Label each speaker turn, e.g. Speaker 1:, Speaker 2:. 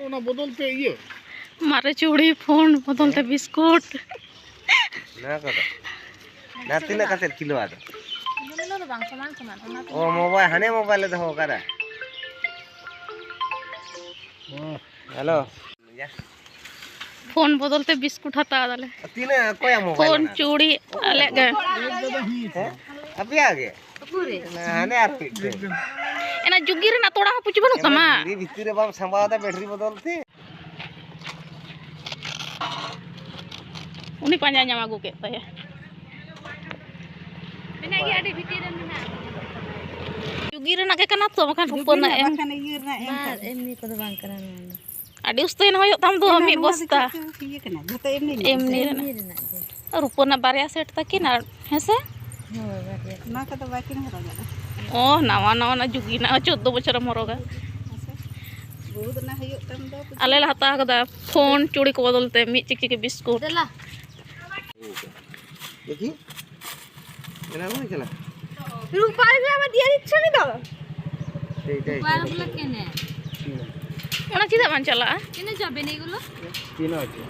Speaker 1: ना बदलते ये
Speaker 2: मारे चूड़ी फोन बदलते बिस्कुट
Speaker 3: ना कदा ना तीन कते किलो आदा ओ मोबाइल हने मोबाइल दे हो करा हेलो
Speaker 2: फोन बदलते बिस्कुट हता दाले
Speaker 3: तीन कोया मोबाइल
Speaker 2: फोन चूड़ी अले गे
Speaker 3: अभी आ गए ना हने यार
Speaker 2: एना जुगी रे ना तोड़ा पुछ बनु तमा
Speaker 3: री भीतर रे बाम संभावदा बैटरी बदलते
Speaker 2: उनी पांजा ᱧᱟᱢ ᱟᱹᱜᱩ ᱠᱮᱫ ᱛᱟᱭᱟ
Speaker 4: ᱢᱮᱱᱟᱜ ᱜᱮᱭᱟ ᱟᱹᱰᱤ ᱵᱷᱤᱛᱤᱨ ᱨᱮ ᱢᱮᱱᱟᱜ
Speaker 2: जुगी रे ना के कना तो बखान रुपना एम
Speaker 4: ᱵᱟᱠᱷᱟᱱ ᱤᱭᱟᱹ ᱨᱮᱱᱟᱜ एमनी ᱠᱚᱫᱚ ᱵᱟᱝ ᱠᱟᱱᱟ ᱱᱚᱣᱟ ᱫᱚ
Speaker 2: आडी उस्तेन होयो तम दो मी बस्ता
Speaker 4: ᱤᱭᱟᱹ ᱠᱟᱱᱟ ᱡᱚᱛᱚ एमनी
Speaker 2: एमनी
Speaker 4: ᱨᱮᱱᱟᱜ ᱜᱮ
Speaker 2: रुपना बारिया सेट तकिन हेसे
Speaker 4: ᱦᱳᱭ ᱵᱟᱨᱭᱟ ᱚᱱᱟ ᱠᱚᱫᱚ ᱵᱟᱠᱤᱱ ᱦᱚᱨᱚᱜᱟ
Speaker 2: ओ नावा नावा ना जुगी ना 14 बछर मरोगा
Speaker 4: बहुत ना हुयुग तम दो
Speaker 2: आले ला हता कदा फोन चूड़ी को बदलते मी चिक चिक बिस्कुट
Speaker 4: देला
Speaker 3: देखी एना कोई चला
Speaker 4: রূপার গ্রামে দিয়ে দিচ্ছ নি তো
Speaker 3: এইটাই
Speaker 4: রূপার বলে কেনে
Speaker 2: ওনা চিদা মান চালা
Speaker 4: কেনে যাবে না এগুলো
Speaker 3: তিন আছে